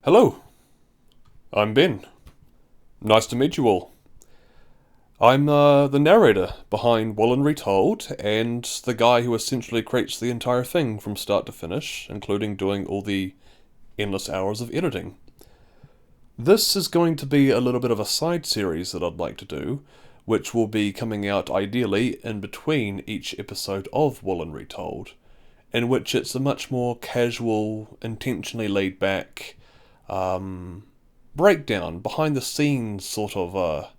Hello, I'm Ben. Nice to meet you all. I'm the narrator behind Wollen Retold, and the guy who essentially creates the entire thing from start to finish, including doing all the endless hours of editing. This is going to be a little bit of a side series that I'd like to do, which will be coming out ideally in between each episode of Wollen Retold, in which it's a much more casual, intentionally laid back, breakdown, behind the scenes sort of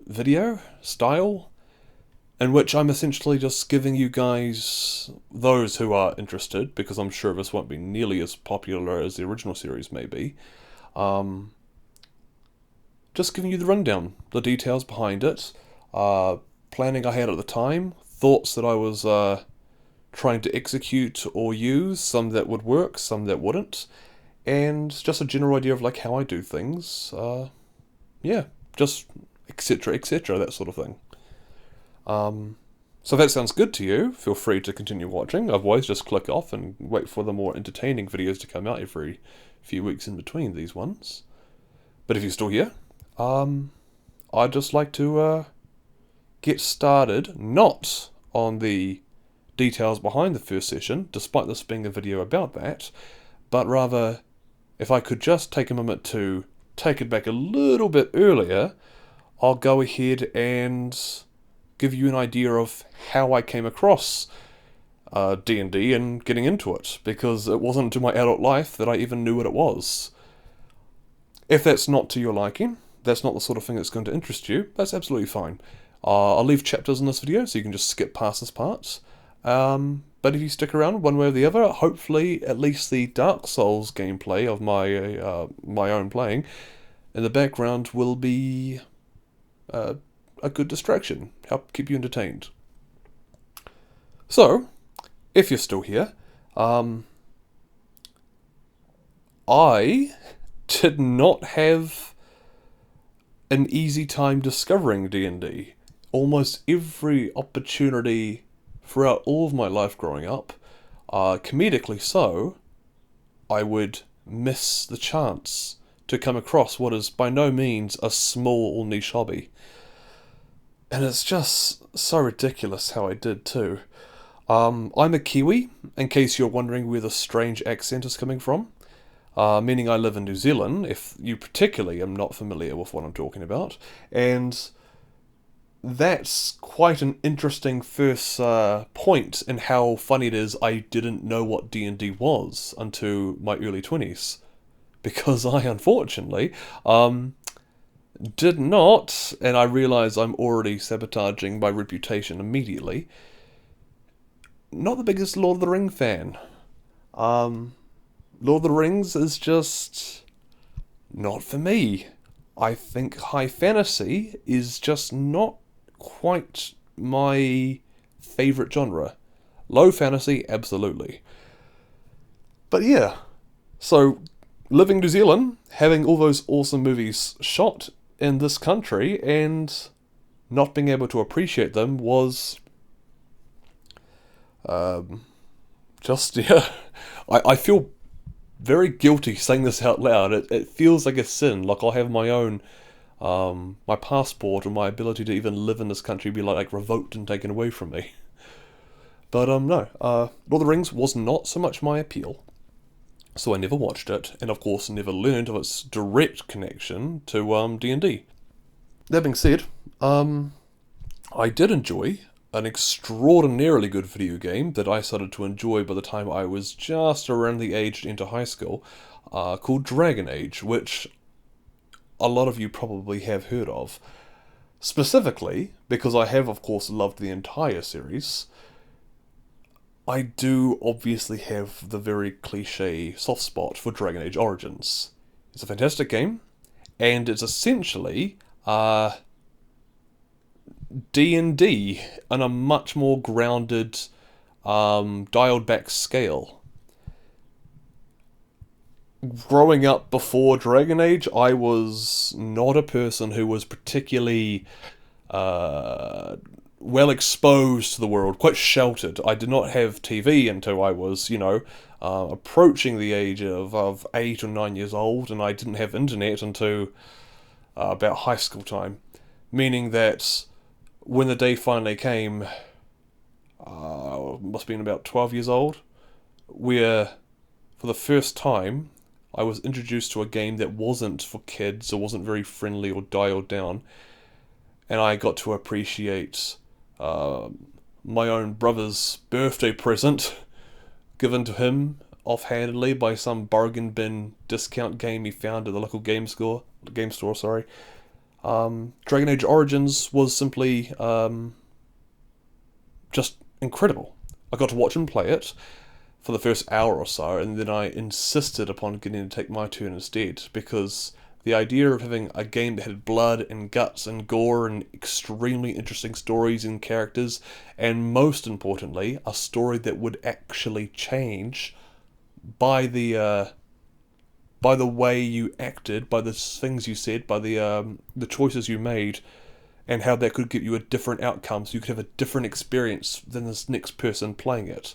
video style, in which I'm essentially just giving you guys, those who are interested, because I'm sure this won't be nearly as popular as the original series may be, just giving you the rundown, the details behind it, planning I had at the time, thoughts that I was trying to execute or use, some that would work, some that wouldn't, and just a general idea of like how I do things. Yeah, just etc. etc. that sort of thing. So if that sounds good to you, feel free to continue watching. Otherwise, just click off and wait for the more entertaining videos to come out every few weeks in between these ones. But if you're still here, I'd just like to get started, not on the details behind the first session, despite this being a video about that, but rather, if I could just take a moment to take it back a little bit earlier, I'll go ahead and give you an idea of how I came across D&D and getting into it, because it wasn't until my adult life that I even knew what it was. If that's not to your liking, that's not the sort of thing that's going to interest you, that's absolutely fine. I'll leave chapters in this video so you can just skip past this part. But if you stick around one way or the other, hopefully at least the Dark Souls gameplay of my own playing in the background will be a good distraction, help keep you entertained. So, if you're still here, I did not have an easy time discovering D&D. Almost every opportunity throughout all of my life growing up, comedically so, I would miss the chance to come across what is by no means a small or niche hobby. And it's just so ridiculous how I did too. I'm a Kiwi, in case you're wondering where the strange accent is coming from. Meaning I live in New Zealand, if you particularly am not familiar with what I'm talking about. And that's quite an interesting first point in how funny it is I didn't know what D&D was until my early 20s. Because I, unfortunately, did not, and I realise I'm already sabotaging my reputation immediately, not the biggest Lord of the Rings fan. Lord of the Rings is just not for me. I think high fantasy is just not quite my favourite genre. Low fantasy, absolutely. But yeah, so living in New Zealand, having all those awesome movies shot in this country, and not being able to appreciate them was just, yeah, I feel very guilty saying this out loud. It feels like a sin, like I'll have my own my passport or my ability to even live in this country be like revoked and taken away from me. But no, Lord of the Rings was not so much my appeal, so I never watched it, and of course never learned of its direct connection to D&D. That being said, I did enjoy an extraordinarily good video game that I started to enjoy by the time I was just around the age to enter high school, called Dragon Age, which a lot of you probably have heard of. Specifically, because I have of course loved the entire series, I do obviously have the very cliche soft spot for Dragon Age Origins. It's a fantastic game, and it's essentially D&D on a much more grounded, dialed back scale. Growing up before Dragon Age, I was not a person who was particularly well exposed to the world, quite sheltered. I did not have TV until I was, approaching the age of 8 or 9 years old, and I didn't have internet until about high school time. Meaning that when the day finally came, must have been about 12 years old, where for the first time I was introduced to a game that wasn't for kids or wasn't very friendly or dialed down, and I got to appreciate my own brother's birthday present given to him offhandedly by some bargain bin discount game he found at the local game store. Dragon Age Origins was simply just incredible. I got to watch him play it for the first hour or so, and then I insisted upon getting to take my turn instead, because the idea of having a game that had blood and guts and gore and extremely interesting stories and characters, and most importantly, a story that would actually change by the way you acted, by the things you said, by the choices you made, and how that could give you a different outcome, so you could have a different experience than this next person playing it.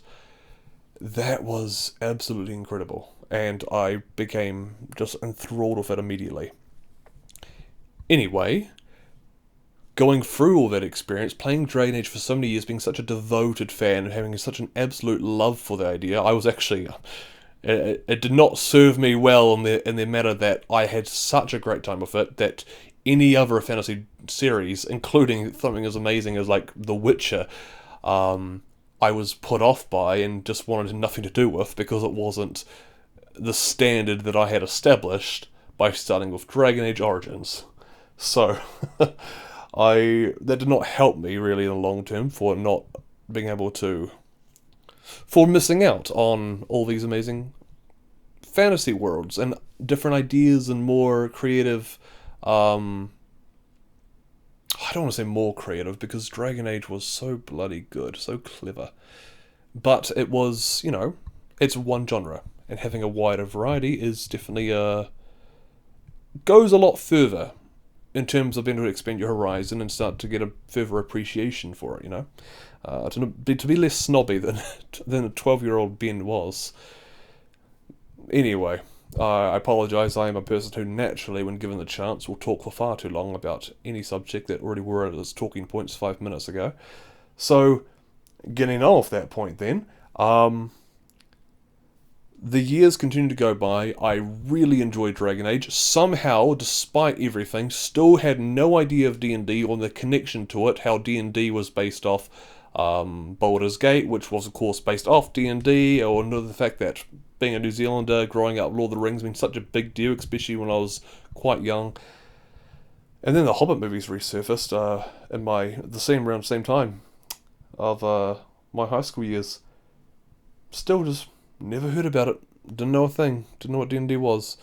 That was absolutely incredible, and I became just enthralled with it immediately. Anyway, going through all that experience, playing Dragon Age for so many years, being such a devoted fan, and having such an absolute love for the idea, I was actually... It did not serve me well in the matter that I had such a great time with it that any other fantasy series, including something as amazing as like The Witcher, I was put off by and just wanted nothing to do with, because it wasn't the standard that I had established by starting with Dragon Age Origins. So, that did not help me really in the long term for not being able to... for missing out on all these amazing fantasy worlds and different ideas and more creative... I don't want to say more creative, because Dragon Age was so bloody good, so clever. But it was, it's one genre, and having a wider variety is definitely goes a lot further in terms of being able to expand your horizon and start to get a further appreciation for it, to be less snobby than a 12-year-old Ben was. Anyway, I apologise, I am a person who naturally, when given the chance, will talk for far too long about any subject that already were at its talking points 5 minutes ago. So, getting on with that point then, the years continue to go by. I really enjoyed Dragon Age. Somehow, despite everything, still had no idea of D&D or the connection to it, how D&D was based off Baldur's Gate, which was of course based off D&D, or the fact that being a New Zealander, growing up, Lord of the Rings being such a big deal, especially when I was quite young. And then the Hobbit movies resurfaced around the same time of my high school years. Still just never heard about it. Didn't know a thing. Didn't know what D&D was.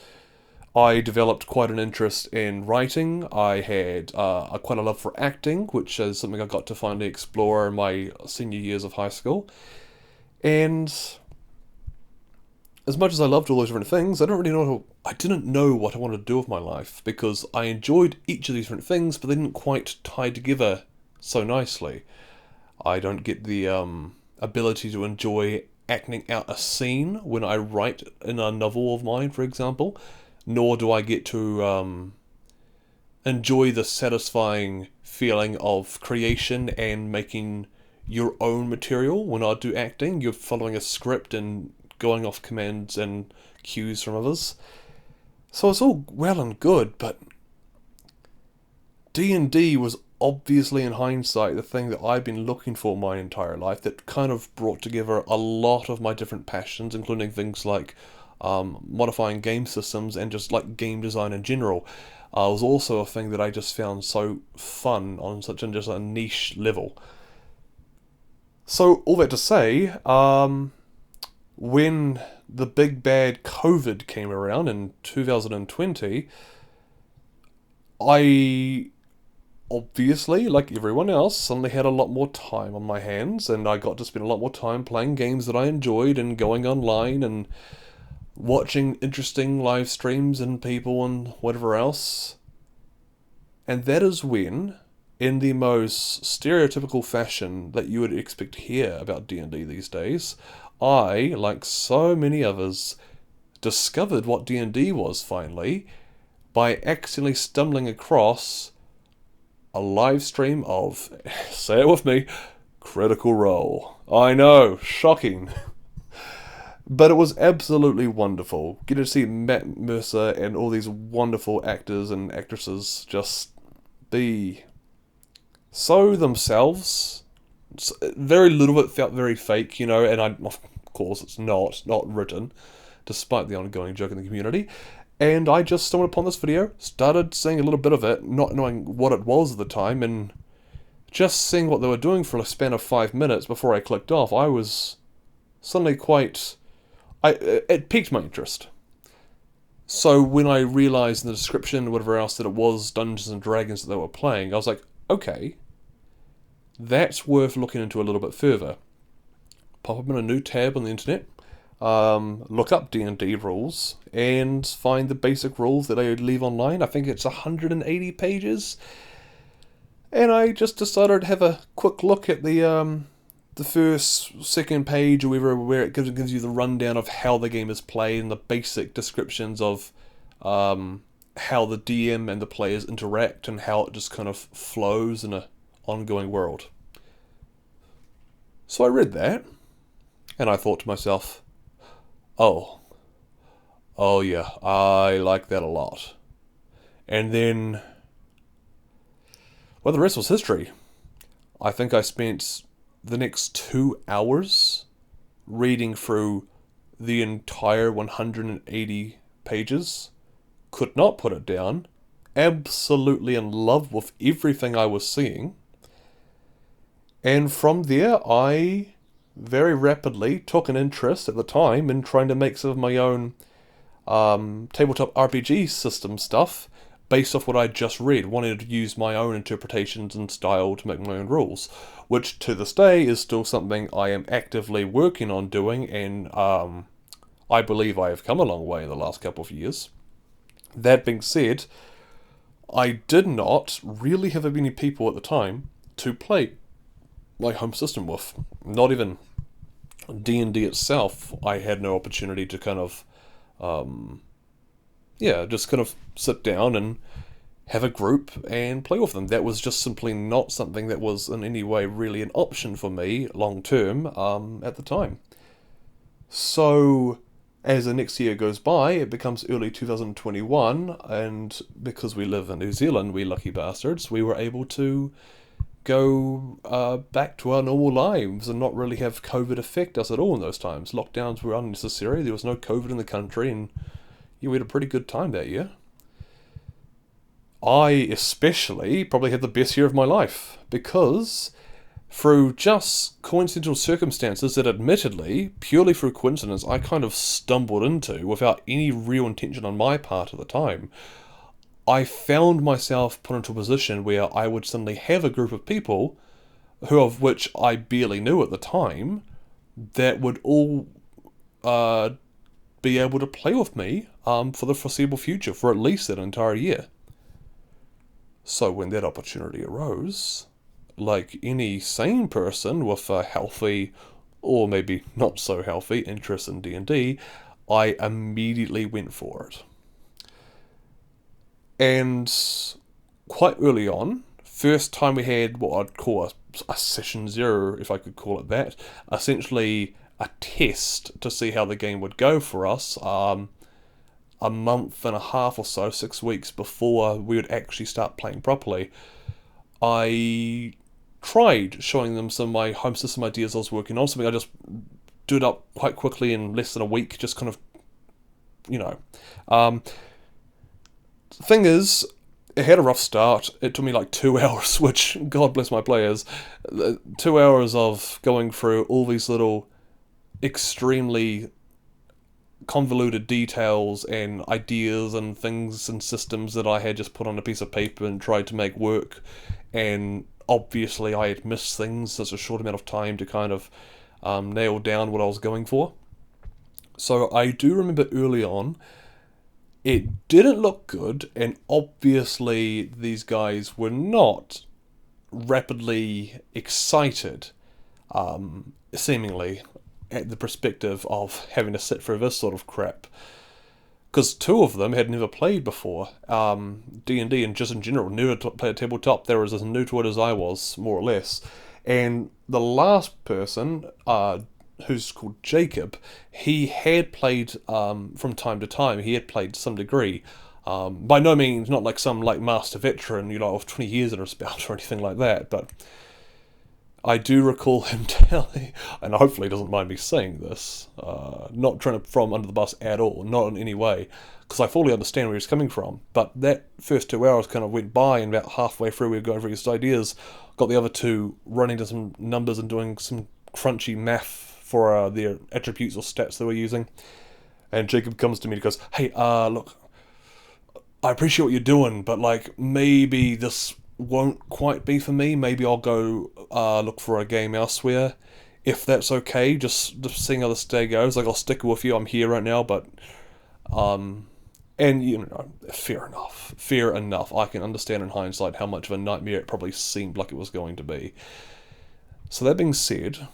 I developed quite an interest in writing. I had quite a love for acting, which is something I got to finally explore in my senior years of high school. And as much as I loved all those different things, I didn't know what I wanted to do with my life, because I enjoyed each of these different things, but they didn't quite tie together so nicely. I don't get the ability to enjoy acting out a scene when I write in a novel of mine, for example, nor do I get to enjoy the satisfying feeling of creation and making your own material. When I do acting, you're following a script and going off commands and cues from others. So it's all well and good, but D&D was obviously, in hindsight, the thing that I've been looking for my entire life, that kind of brought together a lot of my different passions, including things like modifying game systems and just like game design in general. Was also a thing that I just found so fun on such just a niche level. So all that to say, when the big bad COVID came around in 2020, I obviously, like everyone else, suddenly had a lot more time on my hands, and I got to spend a lot more time playing games that I enjoyed and going online and watching interesting live streams and people and whatever else. And that is when in the most stereotypical fashion that you would expect to hear about D&D these days. I, like so many others, discovered what D&D was finally by accidentally stumbling across a live stream of, say it with me, Critical Role. I know, shocking. But it was absolutely wonderful. Getting to see Matt Mercer and all these wonderful actors and actresses just be so themselves. Very little of it felt very fake, you know, and of course it's not written, despite the ongoing joke in the community. And I just stumbled upon this video, started seeing a little bit of it, not knowing what it was at the time, and just seeing what they were doing for a span of 5 minutes before I clicked off, I was suddenly it piqued my interest. So when I realised in the description, whatever else, that it was Dungeons and Dragons that they were playing, I was like, okay, that's worth looking into a little bit further. Pop up in a new tab on the internet, look up D&D rules, and find the basic rules that I leave online. I think it's 180 pages. And I just decided to have a quick look at the second page or whatever, where it gives you the rundown of how the game is played and the basic descriptions of how the DM and the players interact and how it just kind of flows in an ongoing world. So I read that, and I thought to myself, oh yeah, I like that a lot. And then, well, the rest was history. I think I spent the next 2 hours reading through the entire 180 pages. Could not put it down. Absolutely in love with everything I was seeing. And from there, I very rapidly took an interest at the time in trying to make some of my own tabletop RPG system stuff based off what I just read. Wanted to use my own interpretations and style to make my own rules, which to this day is still something I am actively working on doing, and I believe I have come a long way in the last couple of years. That being said, I did not really have many people at the time to play my home system with. Not even D&D itself, I had no opportunity to kind of just kind of sit down and have a group and play with them. That was just simply not something that was in any way really an option for me long term at the time. So as the next year goes by, it becomes early 2021, and because we live in New Zealand, we lucky bastards, we were able to go back to our normal lives and not really have COVID affect us at all in those times. Lockdowns were unnecessary, there was no COVID in the country, and we had a pretty good time that year. I especially probably had the best year of my life, because through just coincidental circumstances that admittedly, purely through coincidence, I kind of stumbled into without any real intention on my part at the time, I found myself put into a position where I would suddenly have a group of people, who of which I barely knew at the time, that would all be able to play with me for the foreseeable future, for at least that entire year. So when that opportunity arose, like any sane person with a healthy, or maybe not so healthy, interest in D&D, I immediately went for it. And quite early on, first time we had what I'd call a session zero, if I could call it that, essentially a test to see how the game would go for us, a month and a half or so, 6 weeks before we would actually start playing properly. I tried showing them some of my home system ideas I was working on, something I just did up quite quickly in less than a week, just kind of, thing is, it had a rough start. It took me like 2 hours, which, God bless my players, 2 hours of going through all these little extremely convoluted details and ideas and things and systems that I had just put on a piece of paper and tried to make work, and obviously I had missed things. Such a short amount of time to kind of nail down what I was going for. So I do remember early on, it didn't look good, and obviously these guys were not rapidly excited, seemingly, at the perspective of having to sit through this sort of crap. Because two of them had never played before D&D, and just in general, never played tabletop. They were as new to it as I was, more or less. And the last person, who's called Jacob, he had played from time to time. He had played to some degree. By no means not like some like master veteran, of 20 years in his belt or anything like that, but I do recall him telling, and hopefully he doesn't mind me saying this, not trying to throw him under the bus at all, not in any way, because I fully understand where he's coming from, but that first 2 hours kind of went by, and about halfway through we were going through his ideas, got the other two running to some numbers and doing some crunchy math for their attributes or stats they were using, and Jacob comes to me and goes, hey, look, I appreciate what you're doing, but like, maybe this won't quite be for me. Maybe I'll go look for a game elsewhere, if that's okay. Just seeing how this day goes. Like, I'll stick with you. I'm here right now, but and fair enough. I can understand in hindsight how much of a nightmare it probably seemed like it was going to be. So that being said,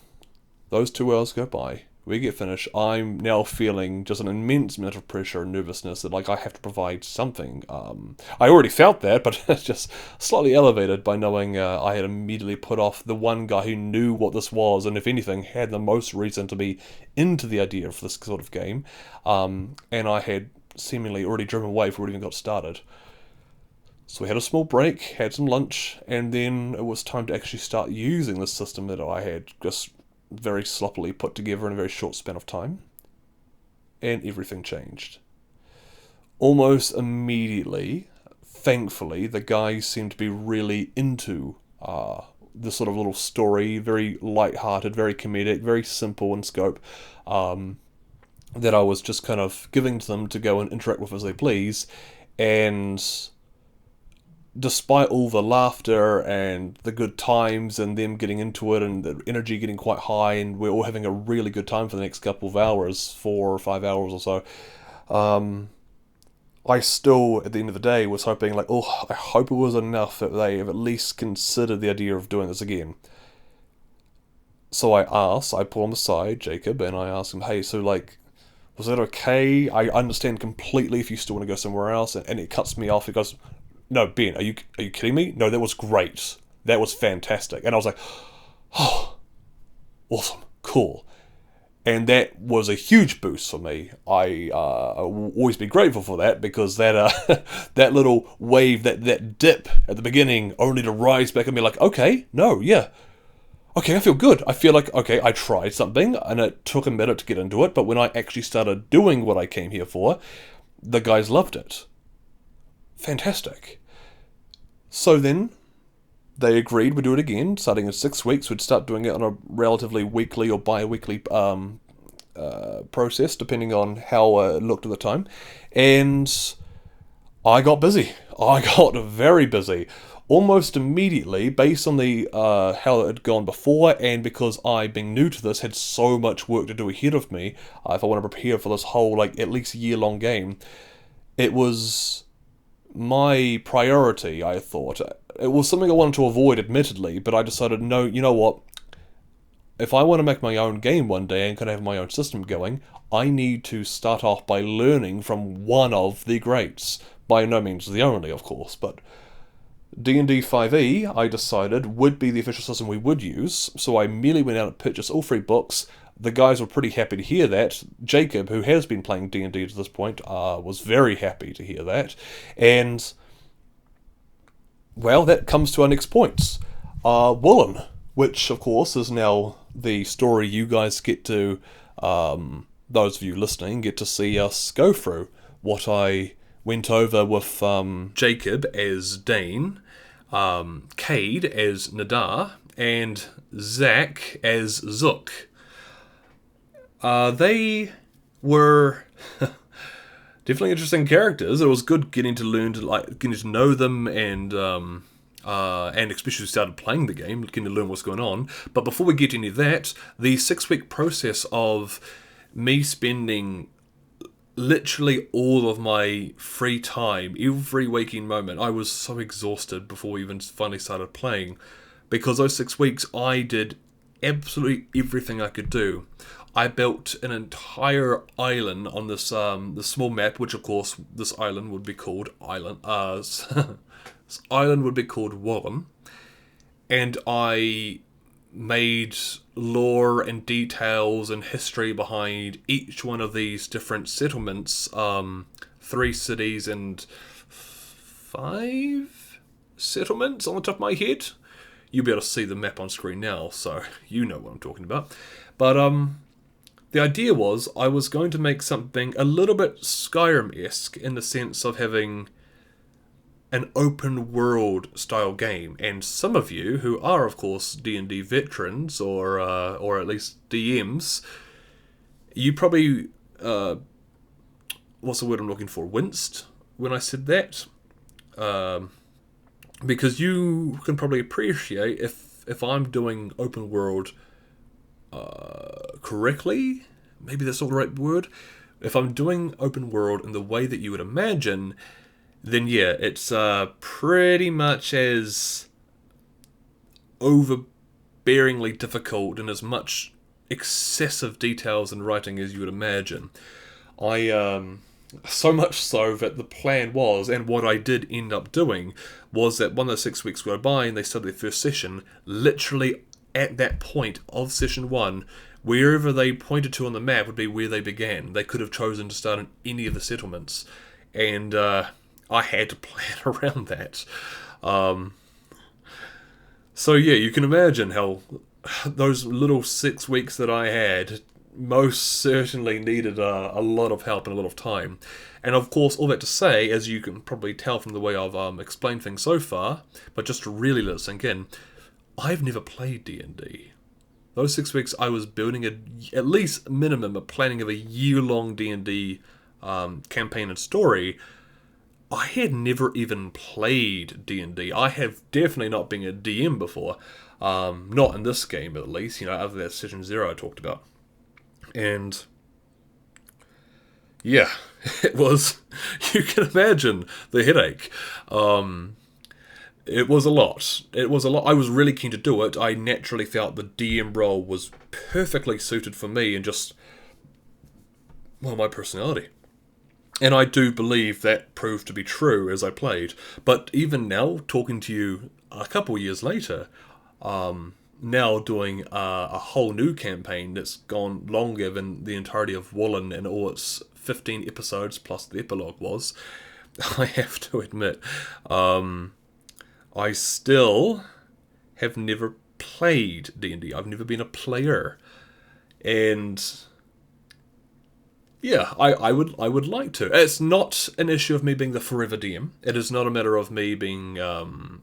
those 2 hours go by. We get finished. I'm now feeling just an immense amount of pressure and nervousness that, like, I have to provide something. I already felt that, but it's just slightly elevated by knowing I had immediately put off the one guy who knew what this was, and if anything, had the most reason to be into the idea of this sort of game. And I had seemingly already driven away before we even got started. So we had a small break, had some lunch, and then it was time to actually start using the system that I had just very sloppily put together in a very short span of time, and everything changed. Almost immediately, thankfully, the guys seemed to be really into this sort of little story, very light-hearted, very comedic, very simple in scope, that I was just kind of giving to them to go and interact with as they please, and despite all the laughter and the good times and them getting into it and the energy getting quite high, and we're all having a really good time for the next couple of hours, 4 or 5 hours or so, I still, at the end of the day, was hoping, like, I hope it was enough that they have at least considered the idea of doing this again. So I pull him aside, Jacob, and I ask him, hey, so, like, was that okay? I understand completely if you still want to go somewhere else, and it cuts me off. He goes, no, Ben, are you kidding me? No, that was great. That was fantastic. And I was like, oh, awesome, cool. And that was a huge boost for me. I will always be grateful for that, because that that little wave, that dip at the beginning, only to rise back and be like, okay, no, yeah. Okay, I feel good. I feel like, okay, I tried something, and it took a minute to get into it, but when I actually started doing what I came here for, the guys loved it. Fantastic. So then, they agreed we'd do it again. Starting in 6 weeks, we'd start doing it on a relatively weekly or bi-weekly process, depending on how it looked at the time. And I got busy. I got very busy. Almost immediately, based on the how it had gone before, and because I, being new to this, had so much work to do ahead of me, if I want to prepare for this whole, like, at least year-long game, it was my priority, I thought. It was something I wanted to avoid, admittedly, but I decided, no, you know what? If I want to make my own game one day and kind of have my own system going, I need to start off by learning from one of the greats. By no means the only, of course, but D&D 5e, I decided, would be the official system we would use, so I merely went out and purchased all 3 books. The guys were pretty happy to hear that. Jacob, who has been playing D&D to this point, was very happy to hear that. And, well, that comes to our next points. Wollen, which, of course, is now the story you guys get to, those of you listening, get to see us go through. What I went over with Jacob as Dane, Cade as Nadar, and Zach as Zook. They were definitely interesting characters. It was good getting to know them, and especially started playing the game, getting to learn what's going on. But before we get into that, the 6-week process of me spending literally all of my free time, every waking moment, I was so exhausted before we even finally started playing. because those 6 weeks I did absolutely everything I could do. I built an entire island on this small map, which of course this island would be called this island would be called Wollen, and I made lore and details and history behind each one of these different settlements, 3 cities and 5 settlements on the top of my head. You'll be able to see the map on screen now, so you know what I'm talking about. But the idea was I was going to make something a little bit Skyrim-esque in the sense of having an open world style game, and some of you who are of course D&D veterans or at least DMs, you probably what's the word I'm looking for? Winced when I said that, because you can probably appreciate if I'm doing open world correctly, maybe that's not the right word. If I'm doing open world in the way that you would imagine, then yeah, it's pretty much as overbearingly difficult and as much excessive details and writing as you would imagine. So much so that the plan was, and what I did end up doing, was that one of those 6 weeks go by and they started their first session, literally at that point of session 1, wherever they pointed to on the map would be where they began. They could have chosen to start in any of the settlements, and I had to plan around that. So yeah, you can imagine how those little 6 weeks that I had most certainly needed a lot of help and a lot of time. And of course, all that to say, as you can probably tell from the way I've explained things so far, but just to really let it sink in, I've never played D&D. Those 6 weeks I was building at least minimum a planning of a year-long D&D campaign and story. I had never even played D&D. I have definitely not been a DM before. Not in this game, at least, other than that Session 0 I talked about. And yeah, it was, you can imagine the headache. It was a lot. I was really keen to do it. I naturally felt the DM role was perfectly suited for me and just, well, my personality. And I do believe that proved to be true as I played. But even now, talking to you a couple years later, now doing a whole new campaign that's gone longer than the entirety of Wollen and all its 15 episodes plus the epilogue was, I have to admit, I still have never played D&D. I've never been a player. And yeah, I would like to. It's not an issue of me being the forever DM. It is not a matter of me being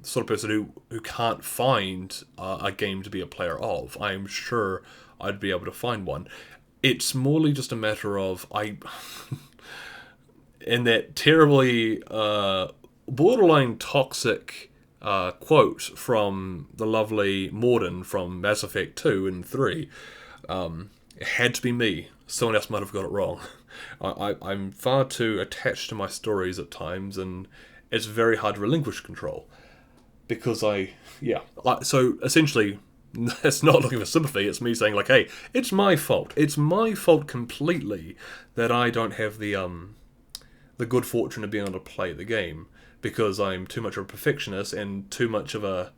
sort of person who can't find a game to be a player of. I am sure I'd be able to find one. It's morely just a matter of in that terribly borderline toxic quote from the lovely Morden from Mass Effect 2 and 3, it had to be me. Someone else might have got it wrong. I'm far too attached to my stories at times, and it's very hard to relinquish control. Because so essentially, it's not looking for sympathy, it's me saying, like, hey, it's my fault. It's my fault completely that I don't have the good fortune of being able to play the game, because I'm too much of a perfectionist and too much of a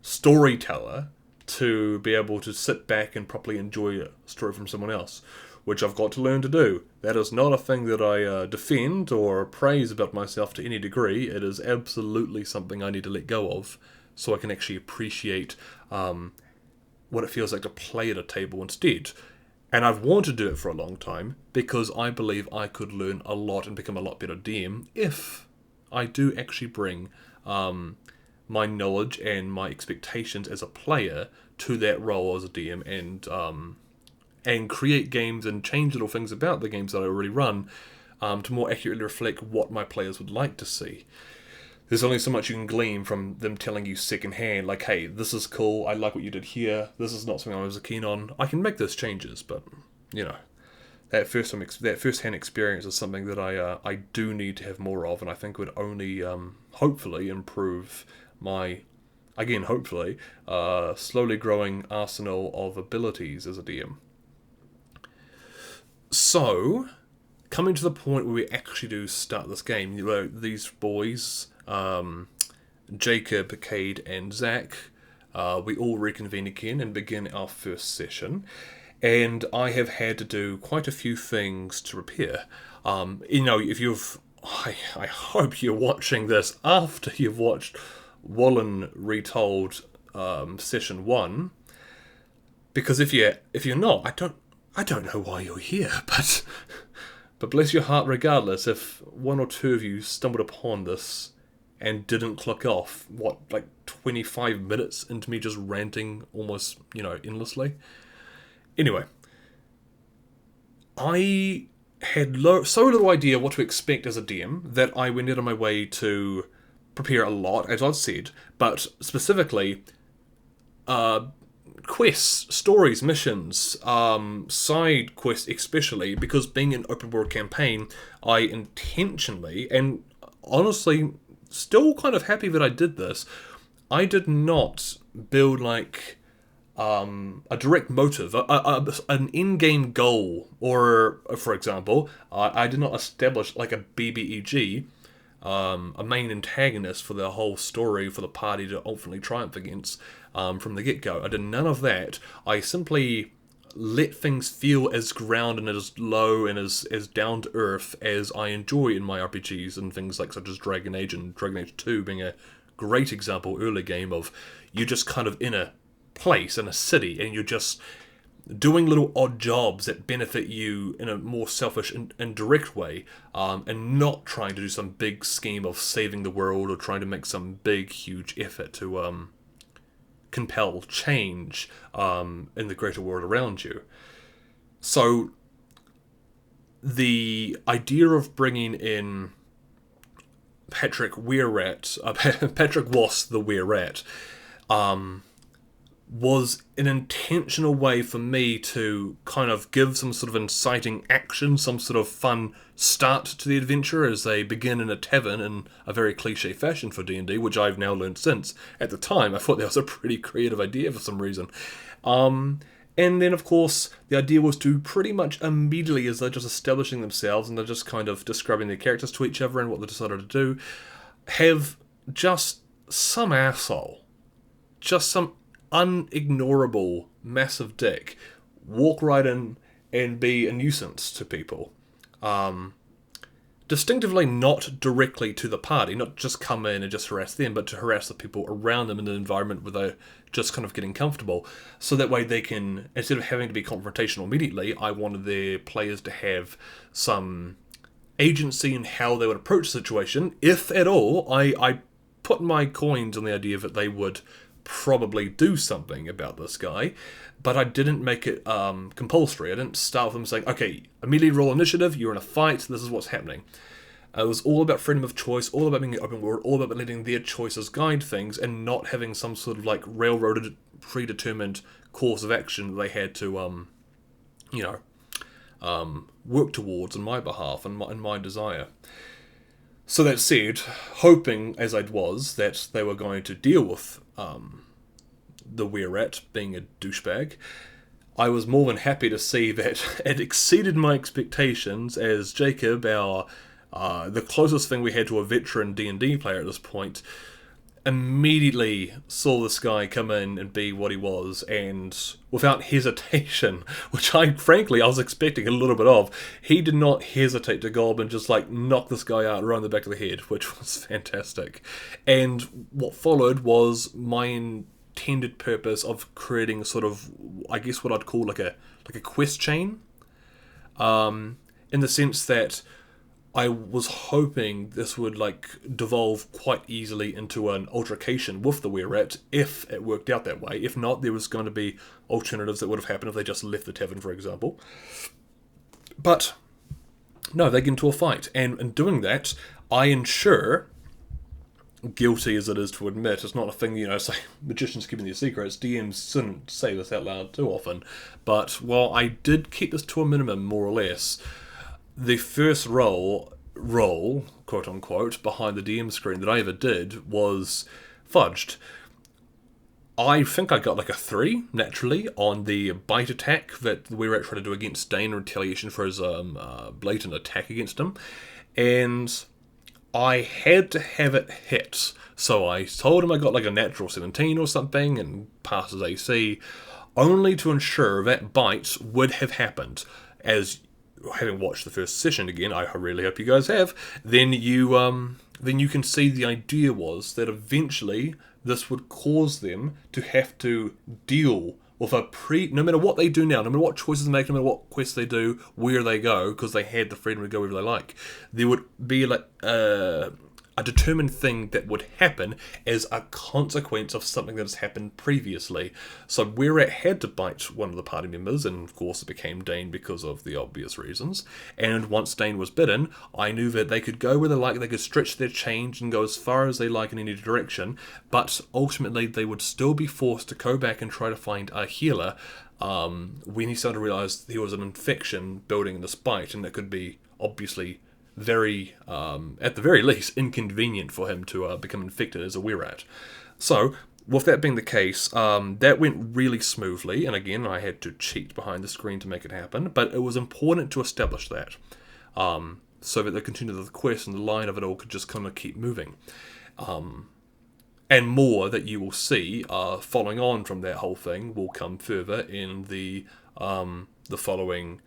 storyteller to be able to sit back and properly enjoy a story from someone else, which I've got to learn to do. That is not a thing that I defend or praise about myself to any degree. It is absolutely something I need to let go of so I can actually appreciate what it feels like to play at a table instead. And I've wanted to do it for a long time because I believe I could learn a lot and become a lot better DM if I do actually bring my knowledge and my expectations as a player to that role as a DM, and create games and change little things about the games that I already run to more accurately reflect what my players would like to see. There's only so much you can glean from them telling you secondhand, like, hey, this is cool, I like what you did here, this is not something I was keen on. I can make those changes, but, that first-hand experience is something that I do need to have more of, and I think would only, hopefully, improve my again, hopefully, slowly growing arsenal of abilities as a DM. So, coming to the point where we actually do start this game, these boys, Jacob, Cade, and Zach, we all reconvene again and begin our first session. And I have had to do quite a few things to prepare. If you've... I hope you're watching this after you've watched Wollen retold session 1. Because if you're not, I don't know why you're here, but bless your heart regardless, if one or two of you stumbled upon this and didn't click off, 25 minutes into me just ranting almost, endlessly? Anyway, I had so little idea what to expect as a DM that I went out of my way to prepare a lot, as I've said, but specifically, quests, stories, missions, side quests especially, because being an open world campaign, I intentionally, and honestly, still kind of happy that I did this, I did not build a direct motive, an in-game goal, or, for example, I did not establish a BBEG, a main antagonist for the whole story for the party to ultimately triumph against from the get-go. I did none of that. I simply let things feel as grounded and as low and as down to earth as I enjoy in my RPGs, and things such as Dragon Age and Dragon Age 2 being a great example early game of you just kind of in a place, in a city, and you're just doing little odd jobs that benefit you in a more selfish and direct way, and not trying to do some big scheme of saving the world or trying to make some big, huge effort to compel change in the greater world around you. So the idea of bringing in Patrick Wass the Wererat, was an intentional way for me to kind of give some sort of inciting action, some sort of fun start to the adventure as they begin in a tavern in a very cliche fashion for D&D, which I've now learned since. At the time, I thought that was a pretty creative idea for some reason. And then, of course, the idea was to pretty much immediately, as they're just establishing themselves and they're just kind of describing their characters to each other and what they decided to do, have just some asshole, just some unignorable massive dick walk right in and be a nuisance to people. Distinctively not directly to the party, not just come in and just harass them, but to harass the people around them in an environment where they're just kind of getting comfortable. So that way they can, instead of having to be confrontational immediately, I wanted their players to have some agency in how they would approach the situation. If at all, I put my coins on the idea that they would probably do something about this guy, but I didn't make it compulsory. I didn't start with them saying, okay, immediately roll initiative, you're in a fight, this is what's happening. It was all about freedom of choice, all about being an open world, all about letting their choices guide things, and not having some sort of railroaded, predetermined course of action that they had to, work towards on my behalf and my desire. So that said, hoping, as I was, that they were going to deal with the Wererat being a douchebag, I was more than happy to see that it exceeded my expectations, as Jacob, the closest thing we had to a veteran D&D player at this point, immediately saw this guy come in and be what he was, and without hesitation, which I was expecting a little bit of, he did not hesitate to go up and just knock this guy out around the back of the head, which was fantastic. And what followed was my intended purpose of creating sort of, I guess what I'd call like a quest chain, in the sense that I was hoping this would devolve quite easily into an altercation with the Wererat if it worked out that way. If not, there was going to be alternatives that would have happened if they just left the tavern, for example. But no, they get into a fight, and in doing that, I ensure, guilty as it is to admit, it's not a thing, say magicians keeping their secrets, DMs shouldn't say this out loud too often, but while I did keep this to a minimum, more or less, the first roll, quote unquote, behind the DM screen that I ever did was fudged. I think I got like a 3, naturally, on the bite attack that we were actually trying to do against Dane in retaliation for his blatant attack against him. And I had to have it hit. So I told him I got like a natural 17 or something and passed his AC, only to ensure that bite would have happened. As having watched the first session again, I really hope you guys have, then you can see the idea was that eventually this would cause them to have to deal with no matter what they do now, no matter what choices they make, no matter what quests they do, where they go, because they had the freedom to go wherever they like, there would be like a determined thing that would happen as a consequence of something that has happened previously. So where it had to bite one of the party members, and of course it became Dane because of the obvious reasons, and once Dane was bitten, I knew that they could go where they like, they could stretch their change and go as far as they like in any direction, but ultimately they would still be forced to go back and try to find a healer when he started to realise there was an infection building in this bite, and it could be obviously very, at the very least, inconvenient for him to become infected as a wererat. So, with that being the case, that went really smoothly, and again, I had to cheat behind the screen to make it happen, but it was important to establish that, so that the continued of the quest and the line of it all could just kind of keep moving. And more that you will see, following on from that whole thing, will come further in the following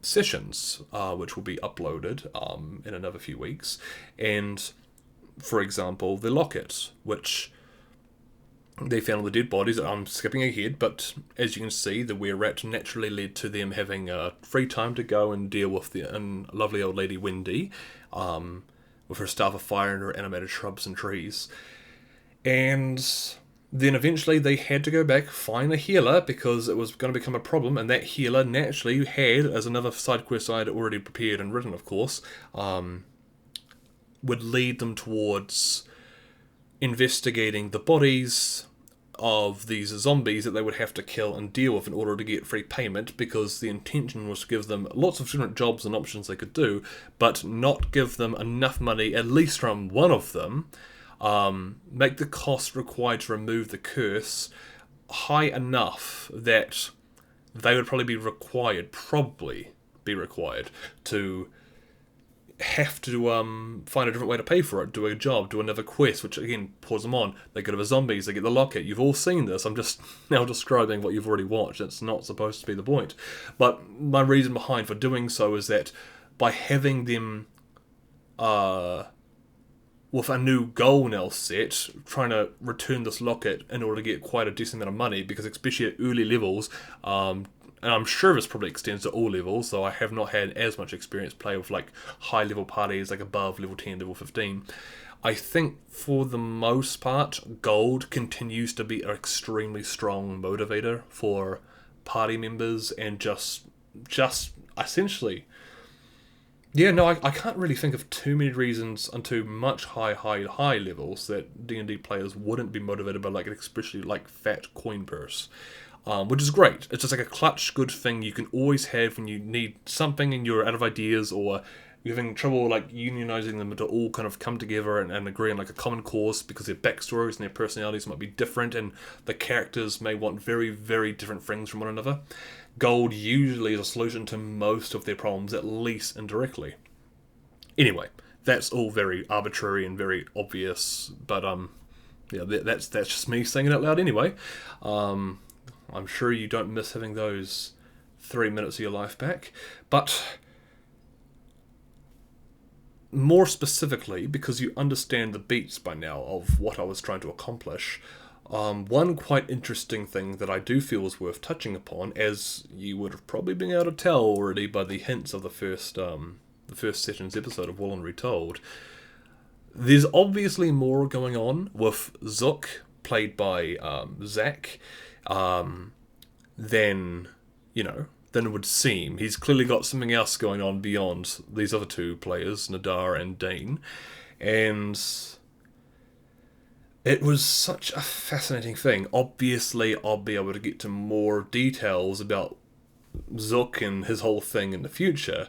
sessions, which will be uploaded in another few weeks. And, for example, the Locket, which they found all the dead bodies. I'm skipping ahead, but as you can see, the were-rat naturally led to them having free time to go and deal with the lovely old lady Wendy, with her staff of fire and her animated shrubs and trees. And then eventually they had to go back, find a healer, because it was going to become a problem, and that healer naturally had, as another side quest I had already prepared and written, of course, would lead them towards investigating the bodies of these zombies that they would have to kill and deal with in order to get free payment, because the intention was to give them lots of different jobs and options they could do, but not give them enough money, at least from one of them, make the cost required to remove the curse high enough that they would probably be required to have to find a different way to pay for it, do a job, do another quest, which again pours them on. They get over zombies, they get the Locket. You've all seen this. I'm just now describing what you've already watched. It's not supposed to be the point. But my reason behind for doing so is that by having them with a new goal now set, trying to return this Locket in order to get quite a decent amount of money, because especially at early levels, and I'm sure this probably extends to all levels, though I have not had as much experience playing with like high level parties, like above level 10, level 15. I think for the most part, gold continues to be an extremely strong motivator for party members, and just essentially, yeah, no, I can't really think of too many reasons onto much high levels that D&D players wouldn't be motivated by, like, especially like fat coin purse. Which is great. It's just like a clutch good thing you can always have when you need something and you're out of ideas, or you're having trouble like unionizing them to all kind of come together and agree on like a common cause, because their backstories and their personalities might be different and the characters may want very, very different things from one another. Gold usually is a solution to most of their problems, at least indirectly. Anyway, that's all very arbitrary and very obvious, but yeah, that's just me saying it out loud anyway. I'm sure you don't miss having those 3 minutes of your life back. But more specifically, because you understand the beats by now of what I was trying to accomplish, one quite interesting thing that I do feel is worth touching upon, as you would have probably been able to tell already by the hints of the first session's episode of Wollen Retold, there's obviously more going on with Zook, played by Zach, than it would seem. He's clearly got something else going on beyond these other two players, Nadar and Dane, and it was such a fascinating thing. Obviously, I'll be able to get to more details about Zook and his whole thing in the future,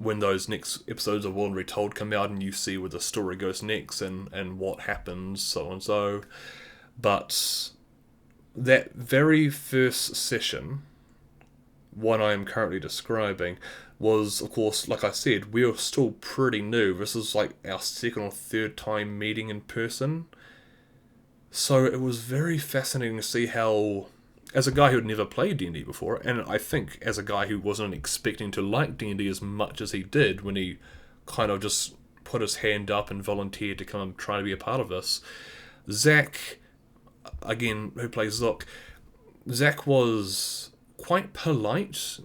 when those next episodes of Wollen Retold come out and you see where the story goes next and what happens, so and so. But that very first session, one I am currently describing, was, of course, like I said, we were still pretty new. This is like our second or third time meeting in person. So it was very fascinating to see how, as a guy who had never played D&D before, and I think as a guy who wasn't expecting to like D&D as much as he did when he kind of just put his hand up and volunteered to come and try to be a part of this, Zach, again, who plays Zook, Zach was quite polite,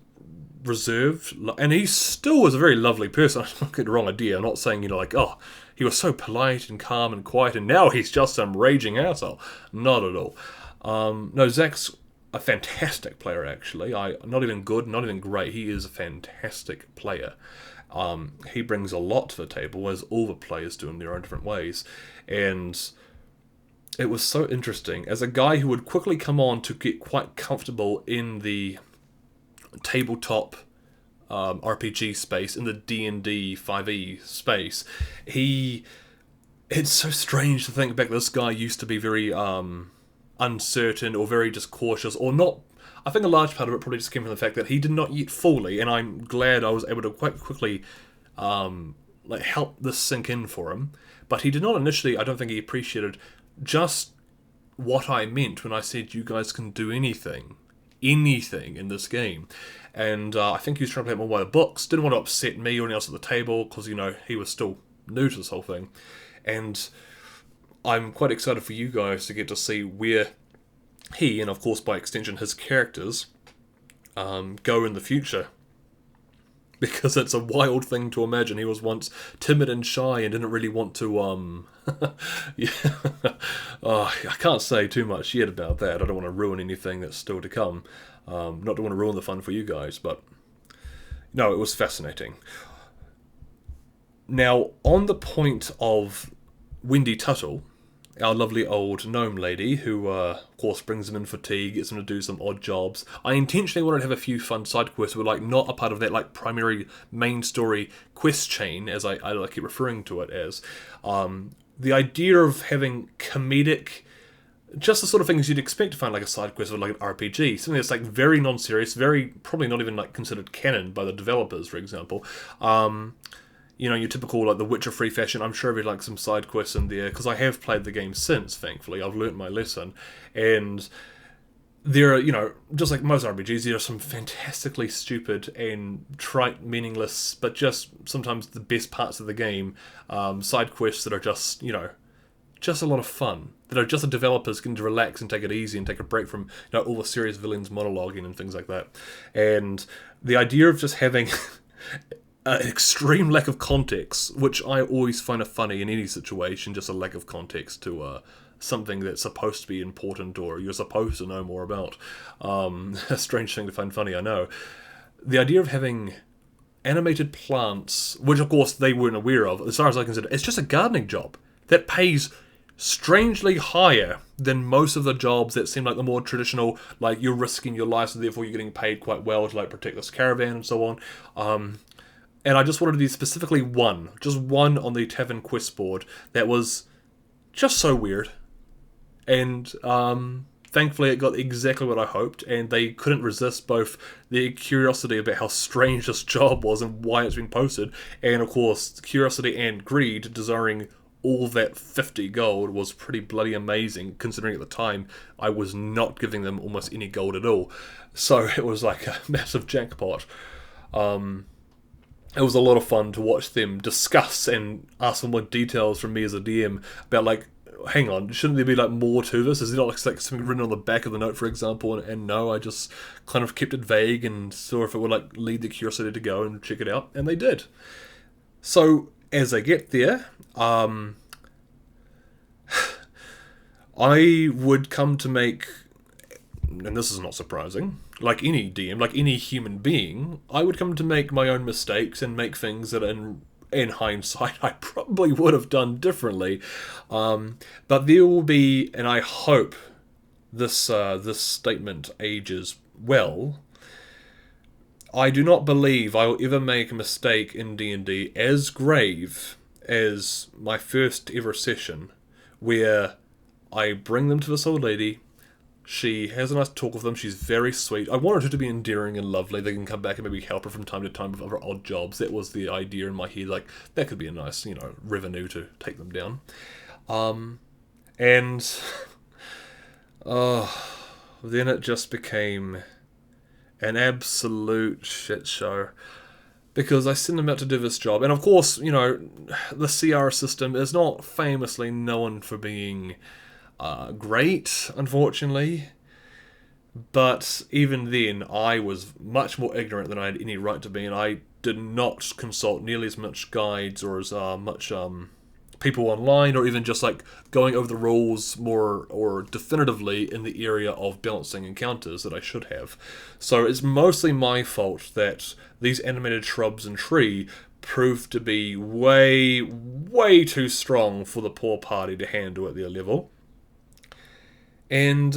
reserved, and he still was a very lovely person. I don't get the wrong idea. I'm not saying, like, oh, he was so polite and calm and quiet, and now he's just some raging asshole. Not at all. No, Zach's a fantastic player, actually. Not even good, not even great. He is a fantastic player. He brings a lot to the table, as all the players do in their own different ways. And it was so interesting. As a guy who would quickly come on to get quite comfortable in the tabletop RPG space, in the D&D 5e space, it's so strange to think back. This guy used to be very uncertain or very just cautious, or not. I think a large part of it probably just came from the fact that he did not yet fully, and I'm glad I was able to quite quickly help this sink in for him. But he did not initially, I don't think he appreciated just what I meant when I said you guys can do anything in this game. And I think he was trying to play it more by the books, didn't want to upset me or anyone else at the table, because, he was still new to this whole thing. And I'm quite excited for you guys to get to see where he, and of course by extension his characters, go in the future. Because it's a wild thing to imagine. He was once timid and shy and didn't really want to, yeah. Oh, I can't say too much yet about that. I don't want to ruin anything that's still to come. Not to want to ruin the fun for you guys, but no, it was fascinating. Now, on the point of Wendy Tuttle, our lovely old gnome lady, who, of course, brings him in for tea, gets him to do some odd jobs. I intentionally wanted to have a few fun side quests that were, not a part of that, primary main story quest chain, as I keep referring to it as. The idea of having comedic, just the sort of things you'd expect to find a side quest or an RPG. Something that's very non-serious, very, probably not even considered canon by the developers, for example. Your typical, The Witcher free fashion. I'm sure there'll be some side quests in there, because I have played the game since, thankfully. I've learnt my lesson. And there are, just like most RPGs, there are some fantastically stupid and trite, meaningless, but just sometimes the best parts of the game, side quests that are just, just a lot of fun. That are just the developers can relax and take it easy and take a break from, all the serious villains monologuing and things like that. And the idea of just having an extreme lack of context, which I always find funny in any situation, just a lack of context to something that's supposed to be important or you're supposed to know more about. A strange thing to find funny, I know. The idea of having animated plants, which of course they weren't aware of, as far as I consider, it's just a gardening job that pays strangely higher than most of the jobs that seem like the more traditional, you're risking your life, so therefore you're getting paid quite well to protect this caravan and so on. And I just wanted to do specifically one on the Tavern Quest board that was just so weird. And thankfully it got exactly what I hoped, and they couldn't resist both the curiosity about how strange this job was and why it's been posted, and of course curiosity and greed, desiring all that 50 gold was pretty bloody amazing, considering at the time I was not giving them almost any gold at all. So it was a massive jackpot. It was a lot of fun to watch them discuss and ask for more details from me as a DM about, hang on, shouldn't there be, more to this? Is there not, something written on the back of the note, for example? And no, I just kind of kept it vague and saw if it would, lead the curiosity to go and check it out, and they did. So, as I get there, I would come to make, and this is not surprising, like any DM, like any human being, I would come to make my own mistakes and make things that in hindsight I probably would have done differently. But there will be, and I hope this statement ages well, I do not believe I will ever make a mistake in D&D as grave as my first ever session, where I bring them to this old lady. She has a nice talk with them. She's very sweet. I wanted her to be endearing and lovely. They can come back and maybe help her from time to time with other odd jobs. That was the idea in my head. Like, that could be a nice, revenue to take them down. And then it just became an absolute shit show. Because I sent them out to do this job. And of course, the CR system is not famously known for being great, unfortunately. But even then, I was much more ignorant than I had any right to be, and I did not consult nearly as much guides or as much people online, or even just like going over the rules more or definitively in the area of balancing encounters that I should have. So it's mostly my fault that these animated shrubs and tree proved to be way, way too strong for the poor party to handle at their level. And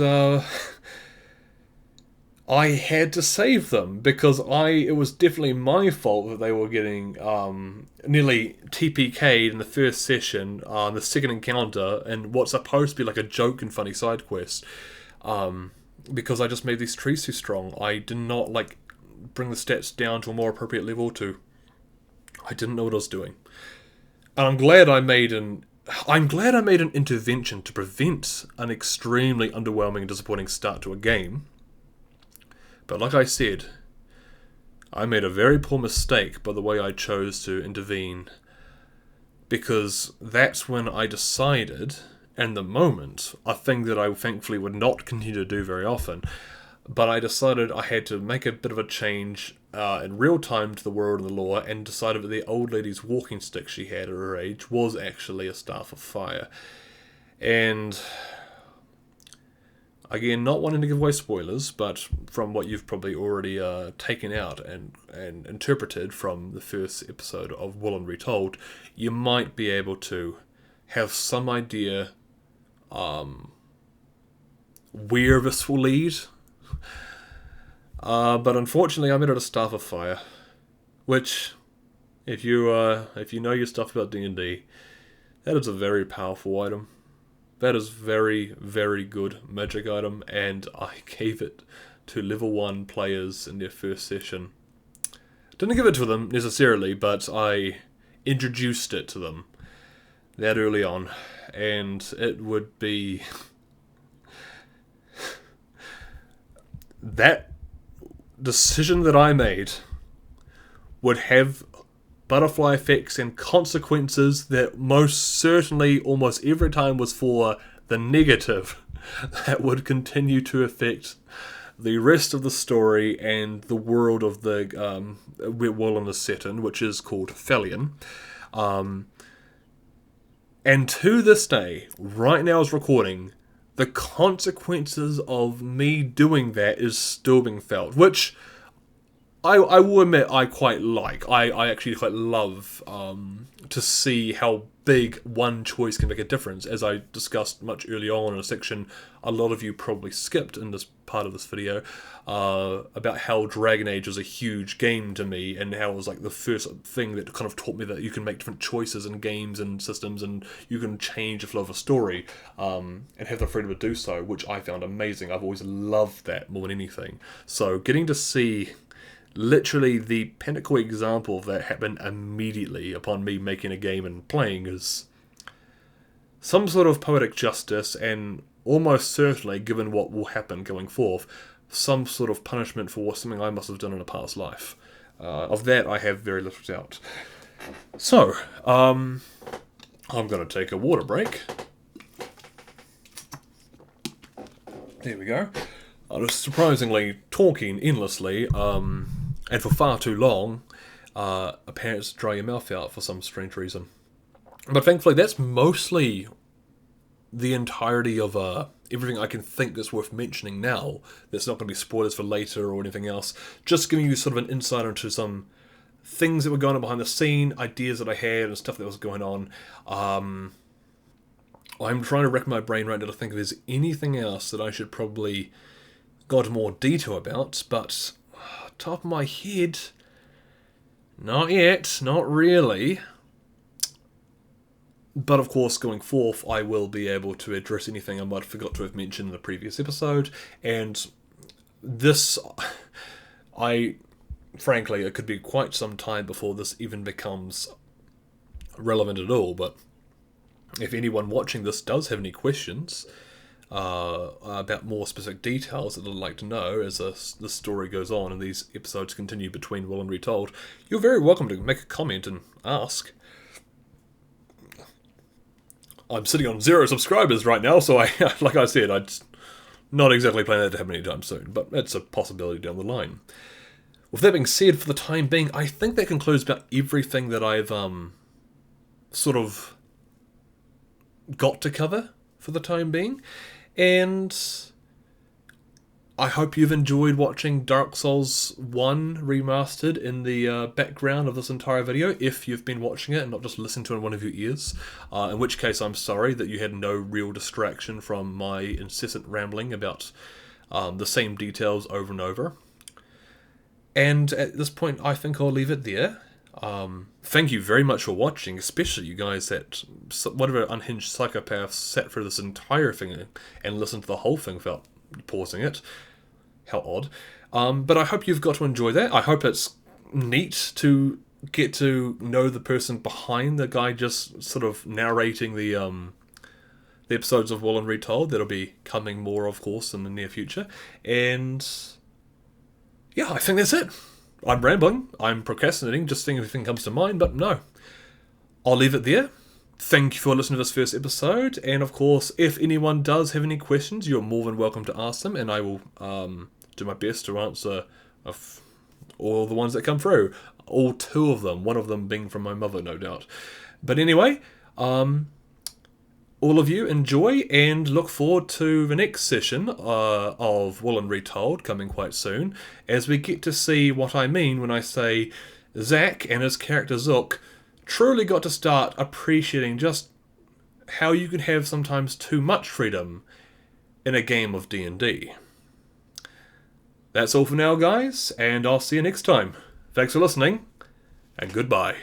I had to save them, because it was definitely my fault that they were getting nearly TPK'd in the first session, the second encounter, and what's supposed to be like a joke and funny side quest, because I just made these trees too strong. I did not bring the stats down to a more appropriate level I didn't know what I was doing. And I'm glad I made an intervention to prevent an extremely underwhelming and disappointing start to a game. But like I said, I made a very poor mistake by the way I chose to intervene. Because that's when I decided, in the moment, a thing that I thankfully would not continue to do very often, but I decided I had to make a bit of a change in real time to the world and the law, and decided that the old lady's walking stick she had at her age was actually a staff of fire. And again, not wanting to give away spoilers, but from what you've probably already taken out and interpreted from the first episode of Wollen Retold, you might be able to have some idea where this will lead. But unfortunately, I made it a staff of fire, which, if you know your stuff about D&D, that is a very powerful item. That is very, very good magic item, and I gave it to level 1 players in their first session. Didn't give it to them necessarily, but I introduced it to them that early on, and it would be that decision that I made would have butterfly effects and consequences that most certainly almost every time was for the negative, that would continue to affect the rest of the story and the world of the where Wollen is set in, which is called Felion. And to this day, right now as recording, the consequences of me doing that is still being felt, which I will admit I quite like. I actually quite love to see how big one choice can make a difference. As I discussed much earlier on in a section a lot of you probably skipped in this part of this video, about how Dragon Age was a huge game to me, and how it was like the first thing that kind of taught me that you can make different choices in games and systems, and you can change the flow of a story, and have the freedom to do so, which I found amazing. I've always loved that more than anything. So getting to see literally the pinnacle example of that happen immediately upon me making a game and playing is some sort of poetic justice, and almost certainly, given what will happen going forth, some sort of punishment for something I must have done in a past life. Of that I have very little doubt. So, I'm going to take a water break. There we go. I was surprisingly talking endlessly, and for far too long. Apparently it's dry your mouth out for some strange reason. But thankfully that's mostly the entirety of everything I can think that's worth mentioning now. That's not going to be spoilers for later or anything else. Just giving you sort of an insight into some things that were going on behind the scene, ideas that I had and stuff that was going on. I'm trying to rack my brain right now to think if there's anything else that I should probably go into more detail about, but top of my head, not yet, not really. But of course, going forth, I will be able to address anything I might have forgot to have mentioned in the previous episode. And this, frankly, it could be quite some time before this even becomes relevant at all. But if anyone watching this does have any questions about more specific details that they'd like to know as the story goes on and these episodes continue between Will and Retold, you're very welcome to make a comment and ask. I'm sitting on 0 subscribers right now, so like I said, I'd not exactly plan that to happen anytime soon, but it's a possibility down the line. With that being said, for the time being, I think that concludes about everything that I've sort of got to cover for the time being, and I hope you've enjoyed watching Dark Souls 1 remastered in the background of this entire video, if you've been watching it and not just listening to it in one of your ears, in which case I'm sorry that you had no real distraction from my incessant rambling about the same details over and over. And at this point, I think I'll leave it there. Thank you very much for watching, especially you guys that, whatever unhinged psychopaths sat through this entire thing and listened to the whole thing without pausing it. How odd. But I hope you've got to enjoy that. I hope it's neat to get to know the person behind the guy just sort of narrating the episodes of Wollen Retold. That'll be coming more, of course, in the near future. And yeah, I think that's it. I'm rambling. I'm procrastinating, just thinking if anything comes to mind, but no. I'll leave it there. Thank you for listening to this first episode, and of course, if anyone does have any questions, you're more than welcome to ask them, and I will do my best to answer all the ones that come through. All 2 of them, one of them being from my mother, no doubt. But anyway, all of you enjoy, and look forward to the next session of Wollen Retold coming quite soon, as we get to see what I mean when I say Zack and his character Zook truly got to start appreciating just how you can have sometimes too much freedom in a game of D&D. That's all for now, guys, and I'll see you next time. Thanks for listening, and goodbye.